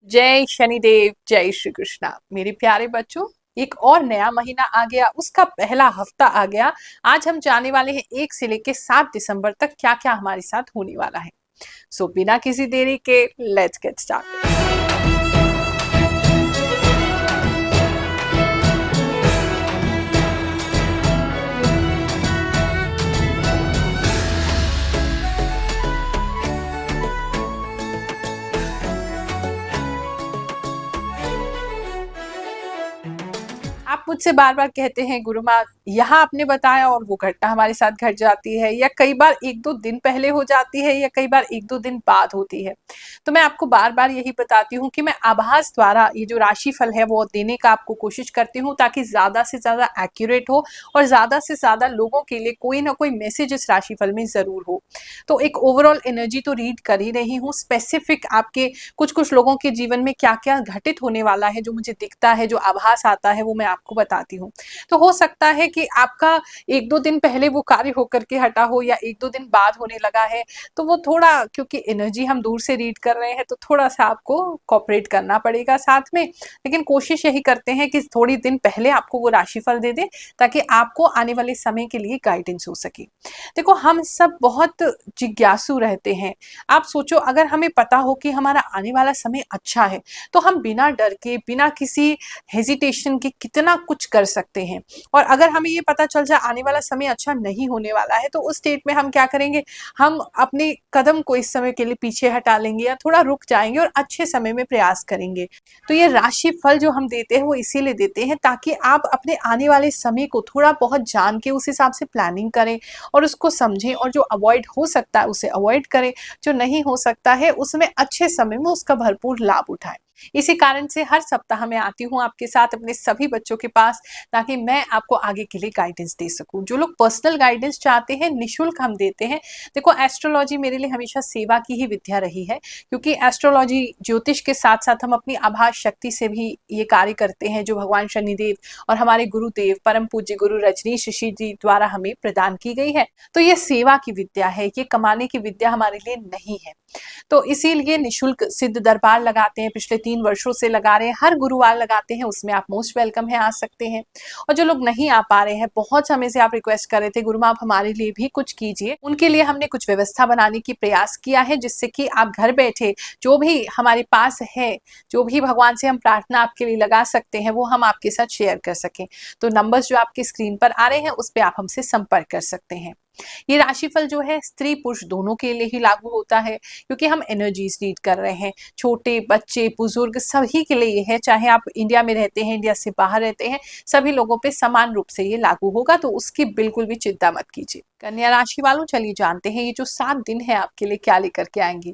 जय शनिदेव, जय श्री कृष्णा। मेरे प्यारे बच्चों, एक और नया महीना आ गया, उसका पहला हफ्ता आ गया। आज हम जाने वाले हैं 1 से लेके 7 दिसंबर तक क्या क्या हमारे साथ होने वाला है। सो बिना किसी देरी के लेट्स गेट स्टार्टेड। आप मुझसे बार बार कहते हैं गुरु माँ, यहाँ आपने बताया और वो घटना हमारे साथ घट जाती है, या कई बार 1-2 दिन पहले हो जाती है, या कई बार 1-2 दिन बाद होती है। तो मैं आपको बार बार यही बताती हूँ कि मैं आभास द्वारा ये जो राशिफल है वो देने का आपको कोशिश करती हूँ, ताकि ज्यादा से ज्यादा एक्यूरेट हो और ज्यादा से ज्यादा लोगों के लिए कोई ना कोई मैसेज इस राशिफल में जरूर हो। तो एक ओवरऑल एनर्जी तो रीड कर ही रही हूँ, स्पेसिफिक आपके कुछ कुछ लोगों के जीवन में क्या क्या घटित होने वाला है, जो मुझे दिखता है, जो आभास आता है, वो मैं आपको बताती हूँ। तो हो सकता है कि आपका 1-2 दिन पहले वो कार्य होकर के हटा हो, या 1-2 दिन बाद होने लगा है। तो वो थोड़ा, क्योंकि एनर्जी हम दूर से रीड कर रहे हैं, तो थोड़ा सा आपको कॉपरेट करना पड़ेगा साथ में। लेकिन कोशिश यही करते हैं कि थोड़ी दिन पहले आपको वो राशिफल दे दें, ताकि आपको आने वाले समय के लिए गाइडेंस हो सके। देखो, हम सब बहुत जिज्ञासु रहते हैं। आप सोचो, अगर हमें पता हो कि हमारा आने वाला समय अच्छा है, तो हम बिना डर के, बिना किसी हेजिटेशन के कितना कुछ कर सकते हैं। और अगर हमें ये पता चल जाए आने वाला समय अच्छा नहीं होने वाला है, तो उस स्टेट में हम क्या करेंगे? हम अपने कदम को इस समय के लिए पीछे हटा लेंगे, या थोड़ा रुक जाएंगे और अच्छे समय में प्रयास करेंगे। तो ये राशि फल जो हम देते हैं वो इसीलिए देते हैं, ताकि आप अपने आने वाले समय को थोड़ा बहुत जान के उस हिसाब से प्लानिंग करें और उसको समझें, और जो अवॉइड हो सकता है उसे अवॉइड करें, जो नहीं हो सकता है उसमें अच्छे समय में उसका भरपूर लाभ उठाएं। इसी कारण से हर सप्ताह मैं आती हूँ आपके साथ अपने सभी बच्चों के पास, ताकि मैं आपको आगे के लिए गाइडेंस दे सकूं। जो लोग पर्सनल गाइडेंस चाहते हैं, निशुल्क हम देते हैं। देखो, एस्ट्रोलॉजी मेरे लिए हमेशा सेवा की ही विद्या रही है, क्योंकि एस्ट्रोलॉजी ज्योतिष के साथ साथ हम अपनी आभास शक्ति से भी ये कार्य करते हैं, जो भगवान शनिदेव और हमारे गुरुदेव परम पूज्य गुरु रजनीश ऋषि जी द्वारा हमें प्रदान की गई है। तो ये सेवा की विद्या है, ये कमाने की विद्या हमारे लिए नहीं है। तो इसीलिए निशुल्क सिद्ध दरबार लगाते हैं, पिछले 3 वर्षों से लगा रहे हैं, हर गुरुवार लगाते हैं, उसमें आप मोस्ट वेलकम है, आ सकते हैं। और जो लोग नहीं आ पा रहे हैं, बहुत समय से आप रिक्वेस्ट कर रहे थे गुरु माँ आप हमारे लिए भी कुछ कीजिए, उनके लिए हमने कुछ व्यवस्था बनाने की प्रयास किया है, जिससे कि आप घर बैठे जो भी हमारे पास है, जो भी भगवान से हम प्रार्थना आपके लिए लगा सकते हैं, वो हम आपके साथ शेयर कर सकें। तो नंबर्स जो आपकी स्क्रीन पर आ रहे हैं, उस पर आप हमसे संपर्क कर सकते हैं। ये राशिफल जो है स्त्री पुरुष दोनों के लिए ही लागू होता है, क्योंकि हम एनर्जीज रीड कर रहे हैं। छोटे बच्चे, बुजुर्ग, सभी के लिए ये है, चाहे आप इंडिया में रहते हैं, इंडिया से बाहर रहते हैं, सभी लोगों पे समान रूप से ये लागू होगा। तो उसकी बिल्कुल भी चिंता मत कीजिए। कन्या राशि वालों, चलिए जानते हैं ये जो 7 दिन है आपके लिए क्या लेकर के आएंगे।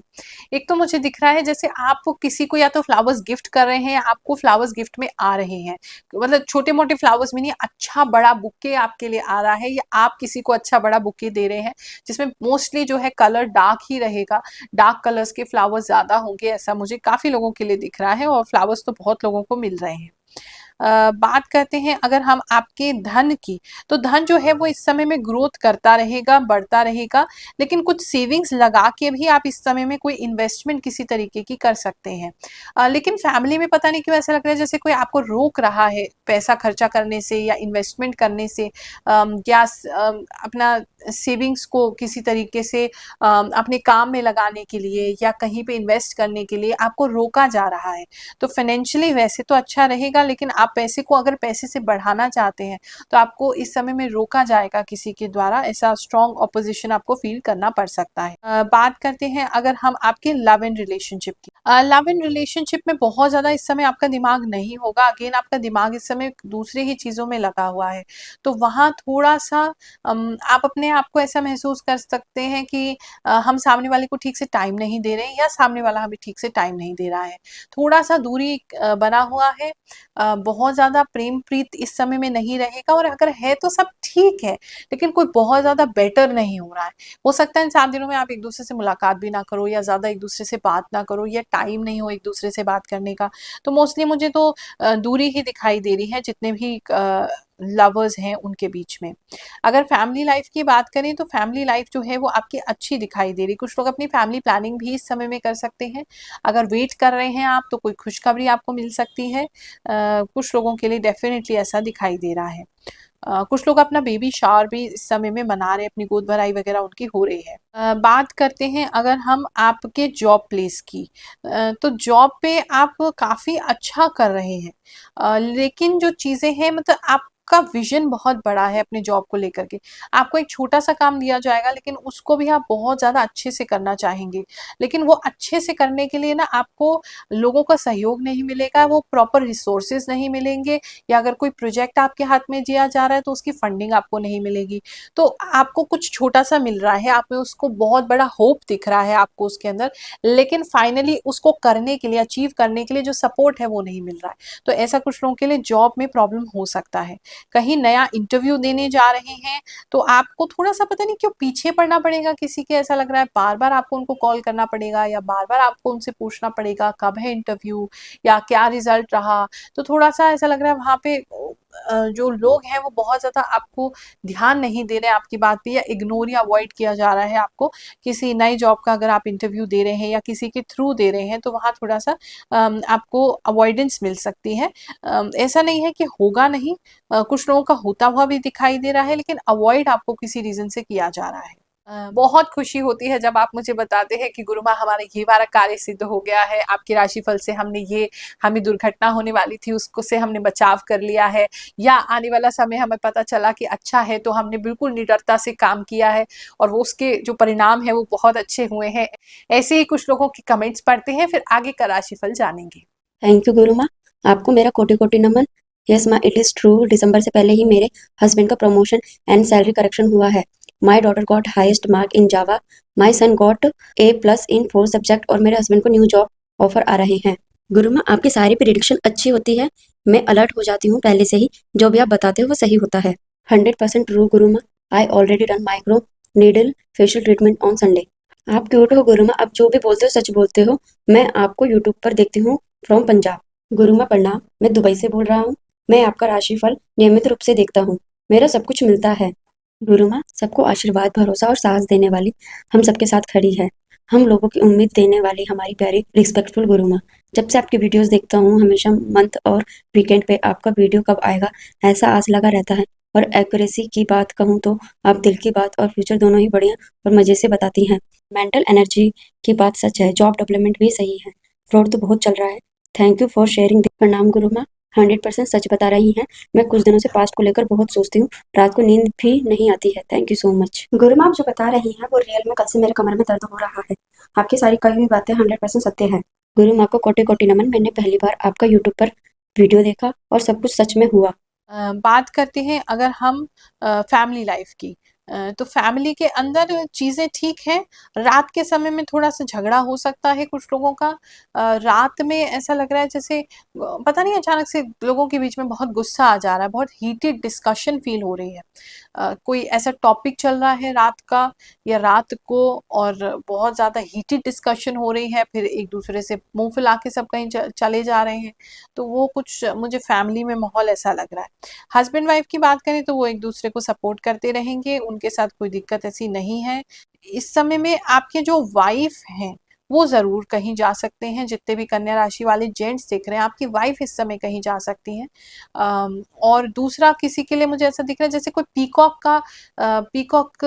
एक तो मुझे दिख रहा है जैसे आप किसी को या तो फ्लावर्स गिफ्ट कर रहे हैं, या आपको फ्लावर्स गिफ्ट में आ रहे हैं। मतलब छोटे मोटे फ्लावर्स में नहीं, अच्छा बड़ा बुके आपके लिए आ रहा है, या आप किसी को अच्छा बड़ा बुके दे रहे हैं, जिसमें मोस्टली जो है कलर डार्क ही रहेगा। डार्क कलर्स के फ्लावर्स ज्यादा होंगे, ऐसा मुझे काफी लोगों के लिए दिख रहा है, और फ्लावर्स तो बहुत लोगों को मिल रहे हैं। बात करते हैं अगर हम आपके धन की, तो धन जो है वो इस समय में ग्रोथ करता रहेगा, बढ़ता रहेगा। लेकिन कुछ सेविंग्स लगा के भी आप इस समय में कोई इन्वेस्टमेंट किसी तरीके की कर सकते हैं। लेकिन फैमिली में पता नहीं क्यों ऐसा लग रहा है जैसे कोई आपको रोक रहा है पैसा खर्चा करने से, या इन्वेस्टमेंट करने से, या अपना सेविंग्स को किसी तरीके से अपने काम में लगाने के लिए, या कहीं पे इन्वेस्ट करने के लिए आपको रोका जा रहा है। तो फाइनेंशियली वैसे तो अच्छा रहेगा, लेकिन आप पैसे को अगर पैसे से बढ़ाना चाहते हैं, तो आपको इस समय में रोका जाएगा किसी के द्वारा। ऐसा स्ट्रॉन्ग ऑपोजिशन आपको फील करना पड़ सकता है। बात करते हैं अगर हम आपके लव एंड रिलेशनशिप की। लव एंड रिलेशनशिप में बहुत ज्यादा इस समय आपका दिमाग नहीं होगा। अगेन आपका दिमाग इस समय दूसरे ही चीजों में लगा हुआ है, तो वहां थोड़ा सा आप अपने आप को ऐसा महसूस कर सकते हैं कि हम सामने वाले को ठीक से टाइम नहीं दे रहे हैं, या सामने वाला हमें ठीक से टाइम नहीं दे रहा है। थोड़ा सा दूरी बना हुआ है। बहुत ज्यादा प्रेम प्रीत इस समय में नहीं रहेगा, और अगर है तो सब ठीक है, लेकिन कोई बहुत ज्यादा बेटर नहीं हो रहा है। हो सकता है इन 7 दिनों में आप एक दूसरे से मुलाकात भी ना करो, या ज्यादा एक दूसरे से बात ना करो, या टाइम नहीं हो एक दूसरे से बात करने का। तो मोस्टली मुझे तो दूरी ही दिखाई दे रही है, जितने भी लवर्स हैं उनके बीच में। अगर फैमिली लाइफ की बात करें तो फैमिली लाइफ जो है वो आपकी अच्छी दिखाई दे रही। कुछ लोग अपनी फैमिली प्लानिंग भी इस समय में कर सकते हैं। अगर वेट कर रहे हैं आप तो कोई खुशखबरी आपको मिल सकती है। कुछ लोगों के लिए डेफिनेटली ऐसा दिखाई दे रहा है। कुछ लोग अपना बेबी शावर भी इस समय में मना रहे हैं, अपनी गोद भराई वगैरह उनकी हो रही है। बात करते हैं अगर हम आपके जॉब प्लेस की, तो जॉब पे आप काफ़ी अच्छा कर रहे हैं। लेकिन जो चीज़ें हैं मतलब आपका विज़न बहुत बड़ा है अपने जॉब को लेकर के। आपको एक छोटा-सा काम दिया जाएगा लेकिन उसको भी आप बहुत ज़्यादा अच्छे से करना चाहेंगे। लेकिन वो अच्छे से करने के लिए ना आपको लोगों का सहयोग नहीं मिलेगा, वो प्रॉपर रिसोर्सेज़ नहीं मिलेंगे, या अगर कोई प्रोजेक्ट आपके हाथ में दिया जा रहा है तो उसकी फंडिंग आपको नहीं मिलेगी। तो आपको कुछ छोटा-सा मिल रहा है, आप में उसको बहुत बड़ा होप दिख रहा है आपको उसके अंदर, लेकिन फाइनली उसको करने के लिए, अचीव करने के लिए जो सपोर्ट है वो नहीं मिल रहा है। तो ऐसा कुछ लोगों के लिए जॉब में प्रॉब्लम हो सकता है। कहीं नया इंटरव्यू देने जा रहे हैं तो आपको थोड़ा-सा पता नहीं क्यों पीछे पड़ना पड़ेगा किसी के, ऐसा लग रहा है बार-बार आपको उनको कॉल करना पड़ेगा या बार-बार आपको उनसे पूछना पड़ेगा कब है इंटरव्यू या क्या रिज़ल्ट रहा। तो थोड़ा-सा ऐसा लग रहा है वहाँ पे जो लोग हैं वो बहुत ज़्यादा आपको ध्यान नहीं दे रहे हैं आपकी बात पे, या इग्नोर या अवॉइड किया जा रहा है आपको। किसी नई जॉब का अगर आप इंटरव्यू दे रहे हैं या किसी के थ्रू दे रहे हैं तो वहाँ थोड़ा-सा आपको अवॉइडेंस मिल सकती है। ऐसा नहीं है कि होगा नहीं, कुछ लोगों का होता हुआ भी दिखाई दे रहा है, लेकिन अवॉइड आपको किसी रीज़न से किया जा रहा है। बहुत खुशी होती है जब आप मुझे बताते हैं कि गुरु माँ हमारा ये वाला कार्य सिद्ध हो गया है, आपके राशिफल से हमने ये, हमें दुर्घटना होने वाली थी उसको से हमने बचाव कर लिया है, या आने वाला समय हमें पता चला कि अच्छा है तो हमने बिल्कुल निडरता से काम किया है और वो उसके जो परिणाम है वो बहुत अच्छे हुए हैं। ऐसे ही कुछ लोगों के कमेंट्स पढ़ते हैं, फिर आगे का राशिफल जानेंगे। थैंक यू गुरु माँ, आपको मेरा कोटि कोटि नमन। यस माँ, इट इज़ ट्रू, दिसंबर से पहले ही मेरे हस्बैंड का प्रमोशन एंड सैलरी करेक्शन हुआ है। My daughter got highest mark in Java, my sun got A+ in 4 subject और मेरे हस्बैंड को न्यू जॉब ऑफर आ रहे हैं। गुरु माँ, आपकी सारी प्रिडिक्शन अच्छी होती है, मैं अलर्ट हो जाती हूँ पहले से ही, जो भी आप बताते हो वो सही होता है। 100% ट्रू गुरु माँ, I already done micro needle facial treatment on Sunday. आप क्यूट हो गुरु माँ, आप जो भी बोलते हो सच बोलते हो। मैं आपको यूट्यूब पर देखती हूँ फ्रॉम पंजाब। गुरु माँ प्रणाम, मैं दुबई से बोल रहा हूँ। मैं आपका राशिफल नियमित रूप से देखता हूँ, मेरा सब कुछ मिलता है। गुरु माँ, सबको आशीर्वाद, भरोसा और साहस देने वाली हम सबके साथ खड़ी है, हम लोगों की उम्मीद देने वाली हमारी प्यारी रिस्पेक्टफुल गुरु माँ। जब से आपकी वीडियोस देखता हूँ हमेशा मंथ और वीकेंड पे आपका वीडियो कब आएगा ऐसा आस लगा रहता है। और एक्यूरेसी की बात कहूँ तो आप दिल की बात और फ्यूचर दोनों ही बढ़िया और मजे से बताती हैं। मेंटल एनर्जी की बात सच है, जॉब डेवलपमेंट भी सही है, फ्रॉड तो बहुत चल रहा है। Thank you for sharing. प्रणाम गुरु माँ, 100% सच बता रही हैं। मैं कुछ दिनों से पास्ट को लेकर बहुत सोचती हूँ, रात को नींद भी नहीं आती है। Thank you so much. गुरु माँ, आप जो बता रही हैं वो रियल में कल से मेरे कमर में दर्द हो रहा है। आपकी सारी कही हुई बातें 100% सत्य है। गुरु माँ को कोटि कोटि नमन, मैंने पहली बार आपका यूट्यूब पर वीडियो देखा और सब कुछ सच में हुआ। बात करते हैं अगर हम फैमिली लाइफ की, तो फैमिली के अंदर चीज़ें ठीक हैं। रात के समय में थोड़ा-सा झगड़ा हो सकता है कुछ लोगों का। रात में ऐसा लग रहा है जैसे पता नहीं अचानक से लोगों के बीच में बहुत गुस्सा आ जा रहा है, बहुत हीटेड डिस्कशन फ़ील हो रही है। कोई ऐसा टॉपिक चल रहा है रात का या रात को, और बहुत ज़्यादा हीटेड डिस्कशन हो रही है, फिर एक-दूसरे से मुँह फुला के सब कहीं चले जा रहे हैं। तो वो कुछ मुझे फैमिली में माहौल ऐसा लग रहा है। हस्बैंड वाइफ की बात करें तो वो एक दूसरे को सपोर्ट करते रहेंगे, उनके साथ कोई दिक्कत ऐसी नहीं है। इस समय में आपके जो वाइफ हैं वो ज़रूर कहीं जा सकते हैं, जितने भी कन्या राशि वाले जेंट्स दिख रहे हैं आपकी वाइफ इस समय कहीं जा सकती हैं। और दूसरा किसी के लिए मुझे ऐसा दिख रहा है जैसे कोई पीकॉक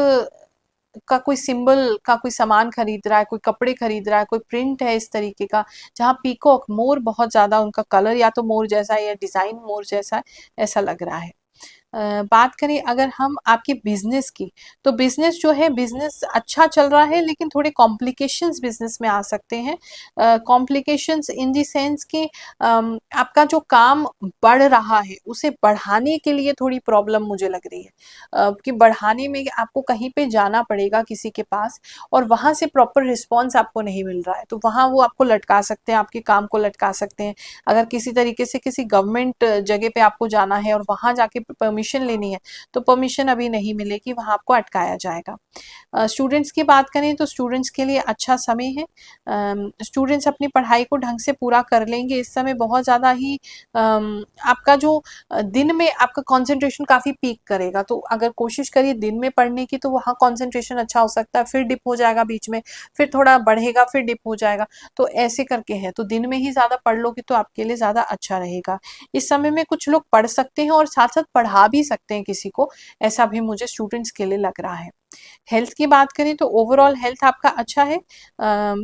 का कोई सिंबल का कोई सामान खरीद रहा है, कोई कपड़े खरीद रहा है, कोई प्रिंट है इस तरीके का, जहाँ पीकॉक मोर बहुत ज़्यादा उनका कलर या तो मोर जैसा है या डिज़ाइन मोर जैसा है, ऐसा लग रहा है। बात करें अगर हम आपके बिज़नेस की, तो बिज़नेस जो है बिज़नेस अच्छा चल रहा है, लेकिन थोड़े कॉम्प्लिकेशंस बिज़नेस में आ सकते हैं। कॉम्प्लिकेशंस इन द सेंस कि आपका जो काम बढ़ रहा है, उसे बढ़ाने के लिए थोड़ी प्रॉब्लम मुझे लग रही है। कि बढ़ाने में आपको कहीं पे जाना पड़ेगा किसी के पास और वहाँ से प्रॉपर रिस्पॉन्स आपको नहीं मिल रहा है, तो वहाँ वो आपको लटका सकते हैं, आपके काम को लटका सकते हैं। अगर किसी तरीके से किसी गवर्नमेंट जगह पे आपको जाना है और वहाँ जाके परमिशन परमिशन लेनी है तो परमिशन अभी नहीं मिलेगी, वहाँ आपको अटकाया जाएगा। स्टूडेंट्स की बात करें तो स्टूडेंट्स के लिए अच्छा समय है। स्टूडेंट्स अपनी पढ़ाई को ढंग से पूरा कर लेंगे। इस समय बहुत ज़्यादा ही आपका जो दिन में आपका कंसंट्रेशन काफ़ी पीक करेगा, तो अगर कोशिश करिए दिन में पढ़ने की तो वहाँ कंसंट्रेशन अच्छा हो सकता है, फिर डिप हो जाएगा बीच में, फिर थोड़ा बढ़ेगा, फिर डिप हो जाएगा, तो ऐसे करके है। तो दिन में ही ज़्यादा पढ़ लोगे तो आपके लिए ज़्यादा अच्छा रहेगा। इस समय में कुछ लोग पढ़ सकते हैं और साथ-साथ पढ़ा भी सकते हैं किसी को, ऐसा भी मुझे स्टूडेंट्स के लिए लग रहा है। हेल्थ की बात करें तो ओवरऑल हेल्थ आपका अच्छा है।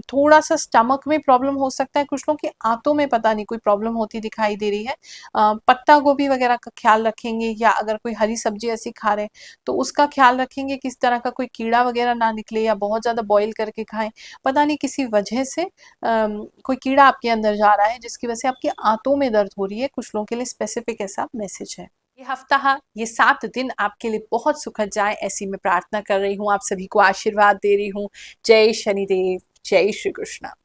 थोड़ा-सा स्टमक में प्रॉब्लम हो सकता है, कुछ लोगों के आंतों में पता नहीं कोई प्रॉब्लम होती दिखाई दे रही है। पत्ता गोभी वगैरह का ख्याल रखेंगे, या अगर कोई हरी सब्जी ऐसी खा रहे हैं तो उसका ख्याल रखेंगे, किस तरह का कोई कीड़ा वगैरह ना निकले, या बहुत ज़्यादा बॉयल करके खाएँ। पता नहीं किसी वजह से कोई कीड़ा आपके अंदर जा रहा है जिसकी वजह से आपके आंतों में दर्द हो रही है, कुछ लोगों के लिए स्पेसिफिक ऐसा मैसेज है। ये हफ्ता, ये 7 दिन आपके लिए बहुत सुखद जाए, ऐसी मैं प्रार्थना कर रही हूँ, आप सभी को आशीर्वाद दे रही हूँ। जय शनिदेव, जय श्री कृष्ण।